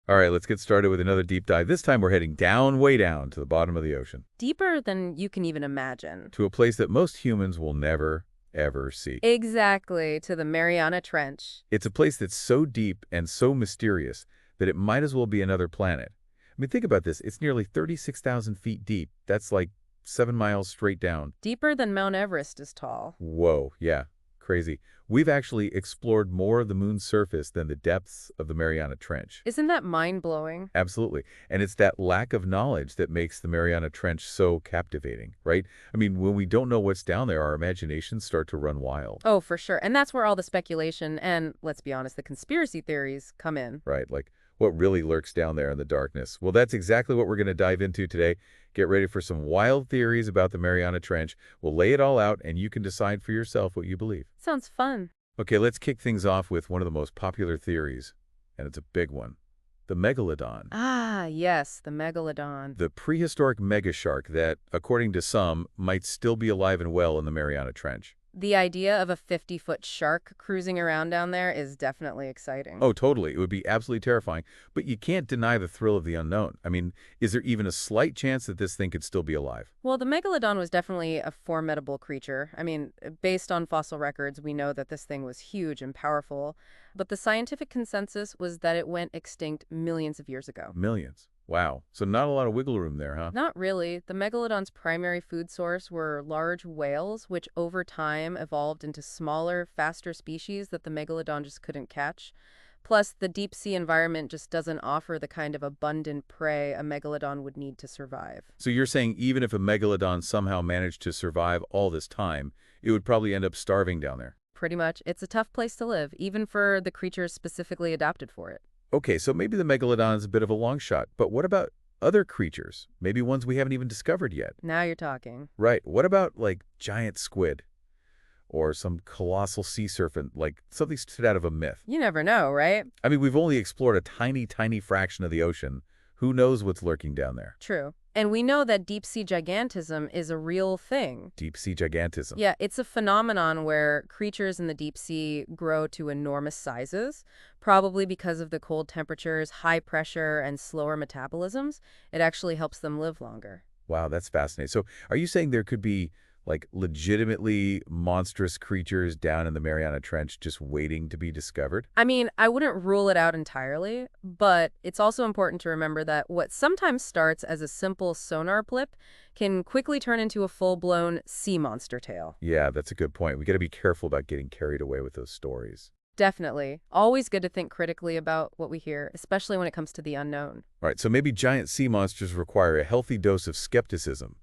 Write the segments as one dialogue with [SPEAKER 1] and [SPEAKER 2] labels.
[SPEAKER 1] All right, let's get started with another deep dive. This time we're heading down, way down, to the bottom of the ocean,
[SPEAKER 2] Deeper than you can even imagine.
[SPEAKER 1] to a place that most humans will never, ever see.
[SPEAKER 2] Exactly, to the Mariana Trench.
[SPEAKER 1] It's a place that's so deep and so mysterious that it might as well be another planet. I mean, think about this. It's nearly 36,000 feet deep. That's like 7 miles straight down.
[SPEAKER 2] Deeper than Mount Everest is tall.
[SPEAKER 1] Whoa, yeah, crazy. We've actually explored more of the moon's surface than the depths of the Mariana Trench.
[SPEAKER 2] Isn't that mind-blowing?
[SPEAKER 1] Absolutely. And it's that lack of knowledge that makes the Mariana Trench so captivating, right? I mean, when we don't know what's down there, our imaginations start to run wild,
[SPEAKER 2] Oh, for sure. And that's where all the speculation and, let's be honest, the conspiracy theories come in.
[SPEAKER 1] right? Like what really lurks down there in the darkness. Well, that's exactly what we're going to dive into today. Get ready for some wild theories about the Mariana Trench. We'll lay it all out, and you can decide for yourself what you believe.
[SPEAKER 2] Sounds fun.
[SPEAKER 1] Okay, let's kick things off with one of the most popular theories, and it's a big one. The Megalodon.
[SPEAKER 2] Ah, yes, the Megalodon.
[SPEAKER 1] The prehistoric megashark that, according to some, might still be alive and well in the Mariana Trench.
[SPEAKER 2] The idea of a 50-foot shark cruising around down there is definitely exciting.
[SPEAKER 1] Oh, totally. It would be absolutely terrifying, but you can't deny the thrill of the unknown. I mean, is there even a slight chance that this thing could still be alive?
[SPEAKER 2] Well, the Megalodon was definitely a formidable creature. I mean, based on fossil records, we know that this thing was huge and powerful, but the scientific consensus was that it went extinct millions of years ago.
[SPEAKER 1] Millions. Wow. So not a lot of wiggle room there, huh?
[SPEAKER 2] Not really. The Megalodon's primary food source were large whales, which over time evolved into smaller, faster species that the Megalodon just couldn't catch. Plus, the deep sea environment just doesn't offer the kind of abundant prey a Megalodon would need to survive.
[SPEAKER 1] So you're saying even if a megalodon somehow managed to survive all this time, it would probably end up starving down there?
[SPEAKER 2] Pretty much, it's a tough place to live, even for the creatures specifically adapted for it.
[SPEAKER 1] Okay, so maybe the megalodon is a bit of a long shot, but what about other creatures? Maybe ones we haven't even discovered yet.
[SPEAKER 2] Now you're talking.
[SPEAKER 1] Right. What about, like, giant squid? Or some colossal sea serpent, like something straight out of a myth?
[SPEAKER 2] You never know, right?
[SPEAKER 1] I mean, we've only explored a tiny, tiny fraction of the ocean. Who knows what's lurking down there?
[SPEAKER 2] True. And we know that deep sea gigantism is a real thing.
[SPEAKER 1] Deep sea gigantism.
[SPEAKER 2] Yeah, it's a phenomenon where creatures in the deep sea grow to enormous sizes, probably because of the cold temperatures, high pressure, and slower metabolisms. It actually helps them live longer.
[SPEAKER 1] Wow, that's fascinating. So are you saying there could be, like, legitimately monstrous creatures down in the Mariana Trench just waiting to be discovered?
[SPEAKER 2] I mean, I wouldn't rule it out entirely, but it's also important to remember that what sometimes starts as a simple sonar blip can quickly turn into a full-blown sea monster tale.
[SPEAKER 1] Yeah, that's a good point. We got to be careful about getting carried away with those stories.
[SPEAKER 2] Definitely. Always good to think critically about what we hear, especially when it comes to the unknown.
[SPEAKER 1] All right, so maybe giant sea monsters require a healthy dose of skepticism.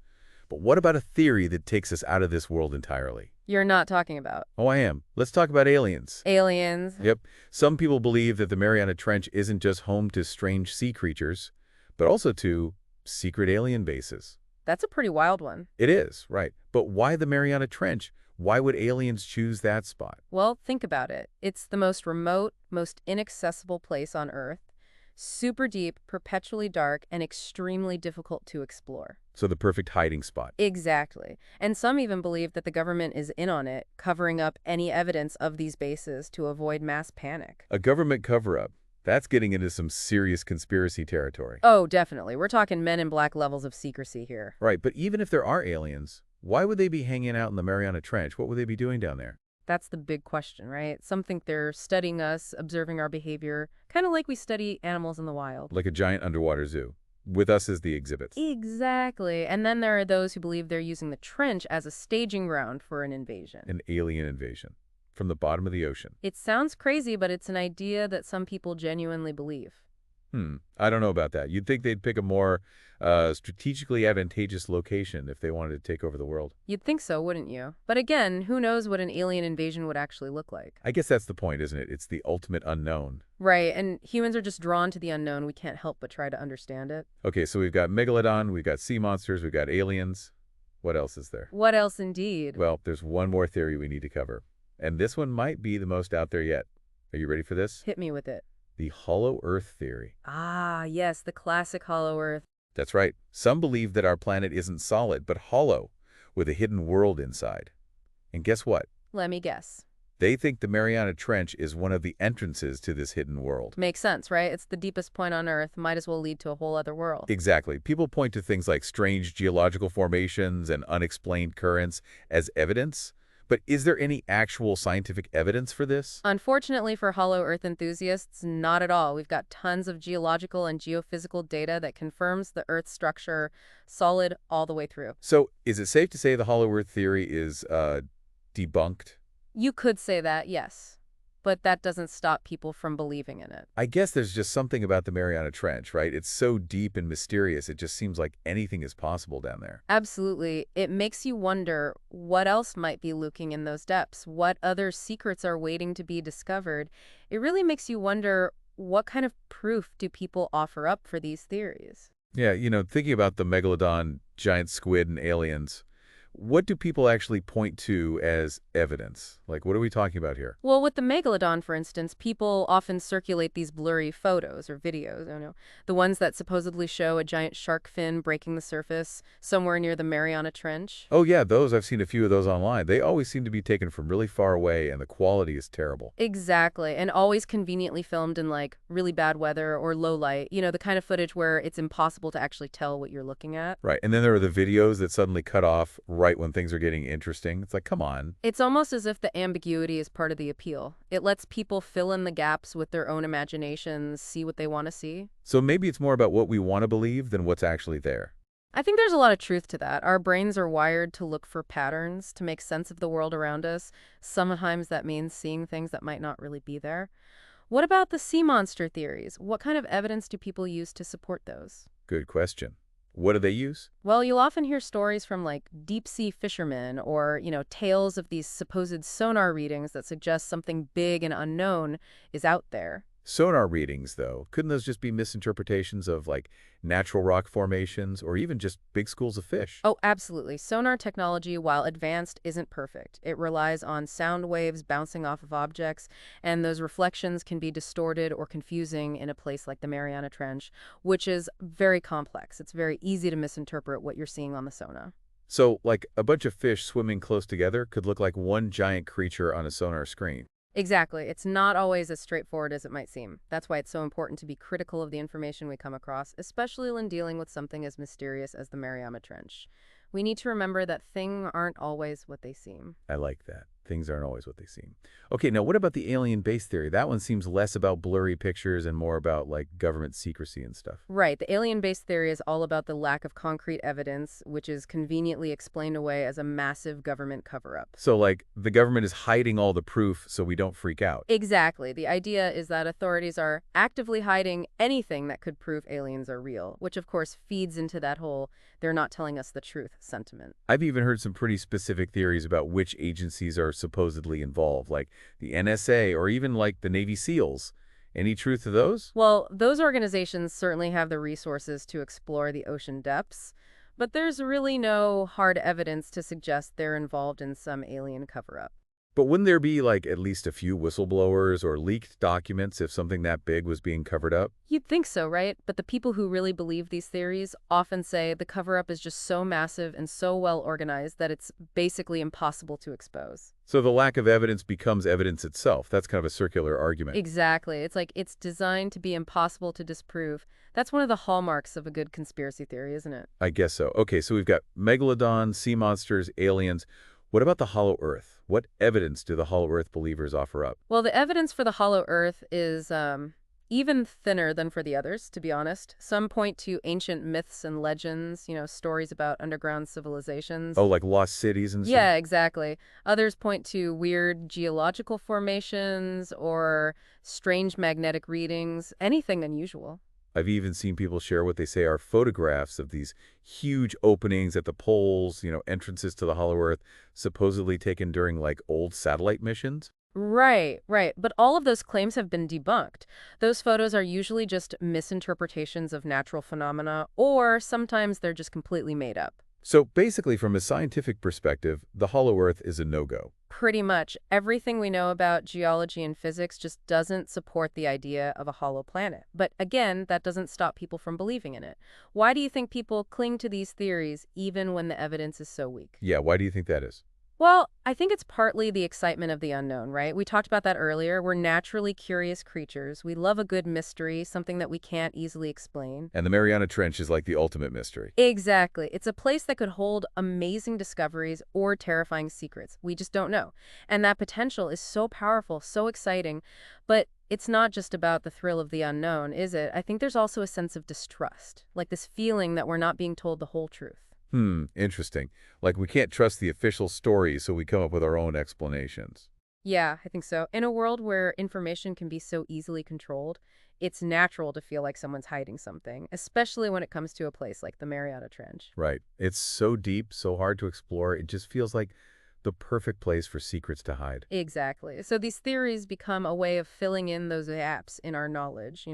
[SPEAKER 1] But what about a theory that takes us out of this world entirely?
[SPEAKER 2] You're not talking about
[SPEAKER 1] Oh, I am. Let's talk about aliens.
[SPEAKER 2] aliens.
[SPEAKER 1] Yep. Some people believe that the Mariana Trench isn't just home to strange sea creatures, but also to secret alien bases.
[SPEAKER 2] That's a pretty wild one.
[SPEAKER 1] It is, right. But why the Mariana Trench? Why would aliens choose that spot?
[SPEAKER 2] Well, think about it. It's the most remote, most inaccessible place on Earth. Super deep, perpetually dark, and extremely difficult to explore.
[SPEAKER 1] So the perfect hiding spot.
[SPEAKER 2] Exactly. And some even believe that the government is in on it, covering up any evidence of these bases to avoid mass panic.
[SPEAKER 1] A government cover-up. That's getting into some serious conspiracy territory.
[SPEAKER 2] Oh, definitely. We're talking Men in Black levels of secrecy here.
[SPEAKER 1] Right, but even if there are aliens, why would they be hanging out in the Mariana Trench? What would they be doing down there?
[SPEAKER 2] That's the big question, right? Some think they're studying us, observing our behavior, kind of like we study animals in the wild.
[SPEAKER 1] Like a giant underwater zoo, with us as the exhibits.
[SPEAKER 2] Exactly. And then there are those who believe they're using the trench as a staging ground for an invasion.
[SPEAKER 1] An alien invasion from the bottom of the ocean.
[SPEAKER 2] It sounds crazy, but it's an idea that some people genuinely believe.
[SPEAKER 1] I don't know about that. You'd think they'd pick a more strategically advantageous location if they wanted to take over the world.
[SPEAKER 2] You'd think so, wouldn't you? But again, who knows what an alien invasion would actually look like?
[SPEAKER 1] I guess that's the point, isn't it? It's the ultimate unknown.
[SPEAKER 2] Right, and humans are just drawn to the unknown. We can't help but try to understand it.
[SPEAKER 1] Okay, so we've got Megalodon, we've got sea monsters, we've got aliens. What else is there?
[SPEAKER 2] What else indeed?
[SPEAKER 1] Well, there's one more theory we need to cover. And this one might be the most out there yet. Are you ready for this?
[SPEAKER 2] Hit me with it.
[SPEAKER 1] The hollow Earth theory.
[SPEAKER 2] Ah, yes, the classic hollow Earth.
[SPEAKER 1] That's right. Some believe that our planet isn't solid, but hollow, with a hidden world inside. And guess what?
[SPEAKER 2] Let me guess.
[SPEAKER 1] They think the Mariana Trench is one of the entrances to this hidden world.
[SPEAKER 2] Makes sense, right? It's the deepest point on Earth, might as well lead to a whole other world.
[SPEAKER 1] Exactly. People point to things like strange geological formations and unexplained currents as evidence. But is there any actual scientific evidence for this?
[SPEAKER 2] Unfortunately for hollow Earth enthusiasts, not at all. We've got tons of geological and geophysical data that confirms the Earth's structure solid all the way through.
[SPEAKER 1] So is it safe to say the Hollow Earth theory is debunked?
[SPEAKER 2] You could say that, yes, but that doesn't stop people from believing in it.
[SPEAKER 1] I guess there's just something about the Mariana Trench, right? It's so deep and mysterious, it just seems like anything is possible down there.
[SPEAKER 2] Absolutely. It makes you wonder what else might be lurking in those depths, what other secrets are waiting to be discovered. It really makes you wonder what kind of proof do people offer up for these theories?
[SPEAKER 1] Yeah, thinking about the Megalodon, giant squid, and aliens, what do people actually point to as evidence? Like, what are we talking about here?
[SPEAKER 2] Well, with the Megalodon, for instance, people often circulate these blurry photos or videos, the ones that supposedly show a giant shark fin breaking the surface somewhere near the Mariana Trench.
[SPEAKER 1] Oh, yeah, those. I've seen a few of those online. They always seem to be taken from really far away, and the quality is terrible.
[SPEAKER 2] Exactly, and always conveniently filmed in, like, really bad weather or low light, the kind of footage where it's impossible to actually tell what you're looking at.
[SPEAKER 1] Right, and then there are the videos that suddenly cut off right when things are getting interesting. It's like, come on.
[SPEAKER 2] It's almost as if the ambiguity is part of the appeal. It lets people fill in the gaps with their own imaginations, see what they want to see.
[SPEAKER 1] So maybe it's more about what we want to believe than what's actually there.
[SPEAKER 2] I think there's a lot of truth to that. Our brains are wired to look for patterns, to make sense of the world around us. Sometimes that means seeing things that might not really be there. What about the sea monster theories? What kind of evidence do people use to support those?
[SPEAKER 1] Good question. What do they use?
[SPEAKER 2] Well, you'll often hear stories from like deep sea fishermen or, tales of these supposed sonar readings that suggest something big and unknown is out there.
[SPEAKER 1] Sonar readings, though, couldn't those just be misinterpretations of, like, natural rock formations or even just big schools of fish?
[SPEAKER 2] Oh, absolutely. Sonar technology, while advanced, isn't perfect. It relies on sound waves bouncing off of objects, and those reflections can be distorted or confusing in a place like the Mariana Trench, which is very complex. It's very easy to misinterpret what you're seeing on the sonar.
[SPEAKER 1] So, like, a bunch of fish swimming close together could look like one giant creature on a sonar screen.
[SPEAKER 2] Exactly. It's not always as straightforward as it might seem. That's why it's so important to be critical of the information we come across, especially when dealing with something as mysterious as the Mariana Trench. We need to remember that things aren't always what they seem.
[SPEAKER 1] I like that. Things aren't always what they seem. Okay, now what about the alien base theory? That one seems less about blurry pictures and more about, like, government secrecy and stuff.
[SPEAKER 2] Right. The alien-based theory is all about the lack of concrete evidence, which is conveniently explained away as a massive government cover-up.
[SPEAKER 1] So, like, the government is hiding all the proof so we don't freak out.
[SPEAKER 2] Exactly. The idea is that authorities are actively hiding anything that could prove aliens are real, which of course feeds into that whole "they're not telling us the truth" sentiment.
[SPEAKER 1] I've even heard some pretty specific theories about which agencies are supposedly involved, like the NSA or even like the Navy SEALs. Any truth to those?
[SPEAKER 2] Well, those organizations certainly have the resources to explore the ocean depths, but there's really no hard evidence to suggest they're involved in some alien cover-up.
[SPEAKER 1] But wouldn't there be like at least a few whistleblowers or leaked documents if something that big was being covered up?
[SPEAKER 2] You'd think so, right? But the people who really believe these theories often say the cover-up is just so massive and so well organized that it's basically impossible to expose.
[SPEAKER 1] So the lack of evidence becomes evidence itself. That's kind of a circular argument.
[SPEAKER 2] Exactly. It's like it's designed to be impossible to disprove. That's one of the hallmarks of a good conspiracy theory, isn't it?
[SPEAKER 1] I guess so. Okay, so we've got Megalodon, sea monsters, aliens. What about the Hollow Earth? What evidence do the Hollow Earth believers offer up?
[SPEAKER 2] Well, the evidence for the hollow Earth is even thinner than for the others, to be honest. Some point to ancient myths and legends, stories about underground civilizations.
[SPEAKER 1] Oh, like lost cities and stuff?
[SPEAKER 2] Yeah, exactly. Others point to weird geological formations or strange magnetic readings, anything unusual.
[SPEAKER 1] I've even seen people share what they say are photographs of these huge openings at the poles, entrances to the Hollow Earth, supposedly taken during like old satellite missions.
[SPEAKER 2] Right, right. But all of those claims have been debunked. Those photos are usually just misinterpretations of natural phenomena, or sometimes they're just completely made up.
[SPEAKER 1] So basically, from a scientific perspective, the Hollow Earth is a no-go.
[SPEAKER 2] Pretty much everything we know about geology and physics just doesn't support the idea of a hollow planet. But again, that doesn't stop people from believing in it. Why do you think people cling to these theories even when the evidence is so weak?
[SPEAKER 1] Yeah, why do you think that is?
[SPEAKER 2] Well, I think it's partly the excitement of the unknown, right? We talked about that earlier. We're naturally curious creatures. We love a good mystery, something that we can't easily explain.
[SPEAKER 1] And the Mariana Trench is like the ultimate mystery.
[SPEAKER 2] Exactly. It's a place that could hold amazing discoveries or terrifying secrets. We just don't know. And that potential is so powerful, so exciting. But it's not just about the thrill of the unknown, is it? I think there's also a sense of distrust, like this feeling that we're not being told the whole truth.
[SPEAKER 1] Interesting. Like we can't trust the official stories, so we come up with our own explanations.
[SPEAKER 2] Yeah, I think so. In a world where information can be so easily controlled, it's natural to feel like someone's hiding something, especially when it comes to a place like the Mariana Trench.
[SPEAKER 1] Right. It's so deep, so hard to explore. It just feels like the perfect place for secrets to hide.
[SPEAKER 2] Exactly. So these theories become a way of filling in those gaps in our knowledge,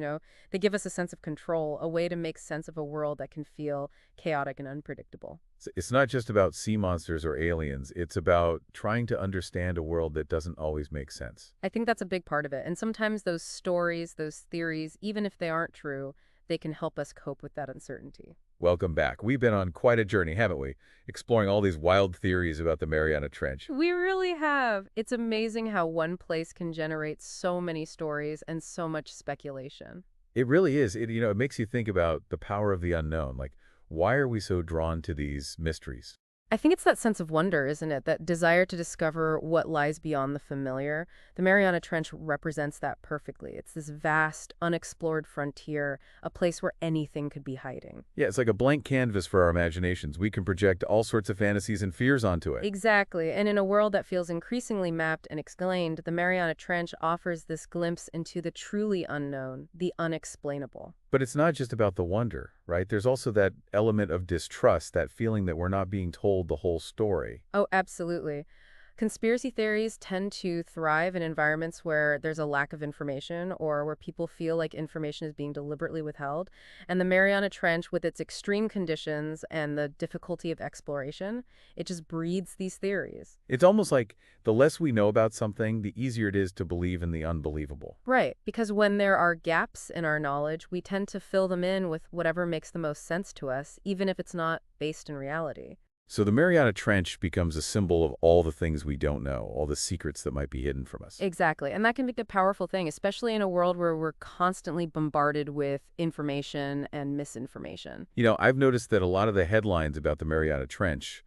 [SPEAKER 2] They give us a sense of control, a way to make sense of a world that can feel chaotic and unpredictable.
[SPEAKER 1] It's not just about sea monsters or aliens. It's about trying to understand a world that doesn't always make sense.
[SPEAKER 2] I think that's a big part of it. And sometimes those stories, those theories, even if they aren't true, they can help us cope with that uncertainty.
[SPEAKER 1] Welcome back. We've been on quite a journey, haven't we? Exploring all these wild theories about the Mariana Trench.
[SPEAKER 2] We really have. It's amazing how one place can generate so many stories and so much speculation.
[SPEAKER 1] It really is. It makes you think about the power of the unknown. Like, why are we so drawn to these mysteries?
[SPEAKER 2] I think it's that sense of wonder, isn't it? That desire to discover what lies beyond the familiar. The Mariana Trench represents that perfectly. It's this vast, unexplored frontier, a place where anything could be hiding.
[SPEAKER 1] Yeah, it's like a blank canvas for our imaginations. We can project all sorts of fantasies and fears onto it.
[SPEAKER 2] Exactly. And in a world that feels increasingly mapped and explained, the Mariana Trench offers this glimpse into the truly unknown, the unexplainable.
[SPEAKER 1] But it's not just about the wonder, right? There's also that element of distrust, that feeling that we're not being told the whole story.
[SPEAKER 2] Oh, absolutely. Conspiracy theories tend to thrive in environments where there's a lack of information or where people feel like information is being deliberately withheld. And the Mariana Trench, with its extreme conditions and the difficulty of exploration, it just breeds these theories.
[SPEAKER 1] It's almost like the less we know about something, the easier it is to believe in the unbelievable.
[SPEAKER 2] Right, because when there are gaps in our knowledge, we tend to fill them in with whatever makes the most sense to us, even if it's not based in reality.
[SPEAKER 1] So the Mariana Trench becomes a symbol of all the things we don't know, all the secrets that might be hidden from us.
[SPEAKER 2] Exactly. And that can be a powerful thing, especially in a world where we're constantly bombarded with information and misinformation.
[SPEAKER 1] I've noticed that a lot of the headlines about the Mariana Trench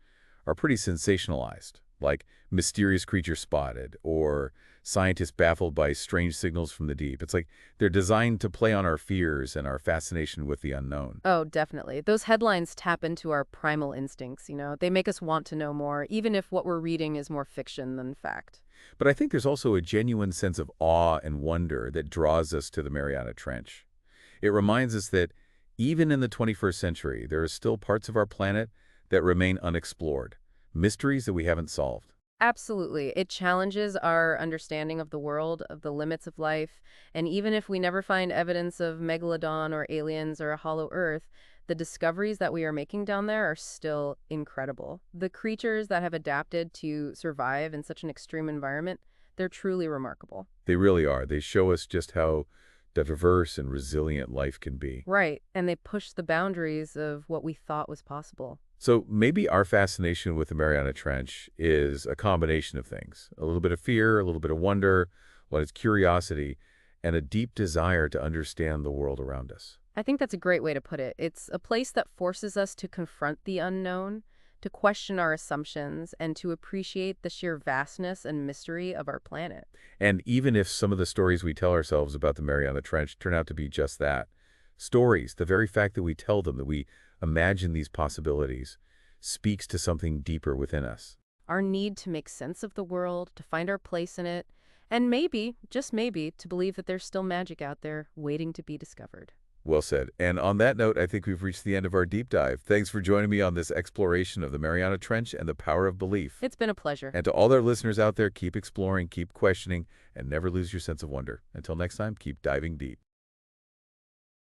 [SPEAKER 1] are pretty sensationalized, like mysterious creature spotted or scientists baffled by strange signals from the deep. It's like they're designed to play on our fears and our fascination with the unknown.
[SPEAKER 2] Oh, definitely. Those headlines tap into our primal instincts. They make us want to know more, even if what we're reading is more fiction than fact.
[SPEAKER 1] But I think there's also a genuine sense of awe and wonder that draws us to the Mariana Trench. It reminds us that even in the 21st century, there are still parts of our planet that remain unexplored, mysteries that we haven't solved.
[SPEAKER 2] Absolutely. It challenges our understanding of the world, of the limits of life, and even if we never find evidence of Megalodon or aliens or a hollow Earth, the discoveries that we are making down there are still incredible. The creatures that have adapted to survive in such an extreme environment, they're truly remarkable.
[SPEAKER 1] They really are. They show us just how diverse and resilient life can be.
[SPEAKER 2] Right, and they push the boundaries of what we thought was possible.
[SPEAKER 1] So maybe our fascination with the Mariana Trench is a combination of things. A little bit of fear, a little bit of wonder, a lot of curiosity, and a deep desire to understand the world around us.
[SPEAKER 2] I think that's a great way to put it. It's a place that forces us to confront the unknown, to question our assumptions, and to appreciate the sheer vastness and mystery of our planet.
[SPEAKER 1] And even if some of the stories we tell ourselves about the Mariana Trench turn out to be just that, stories, the very fact that we tell them, that we imagine these possibilities, speaks to something deeper within us.
[SPEAKER 2] Our need to make sense of the world, to find our place in it, and maybe, just maybe, to believe that there's still magic out there waiting to be discovered.
[SPEAKER 1] Well said. And on that note, I think we've reached the end of our deep dive. Thanks for joining me on this exploration of the Mariana Trench and the power of belief.
[SPEAKER 2] It's been a pleasure.
[SPEAKER 1] And to all our listeners out there, keep exploring, keep questioning, and never lose your sense of wonder. Until next time, keep diving deep.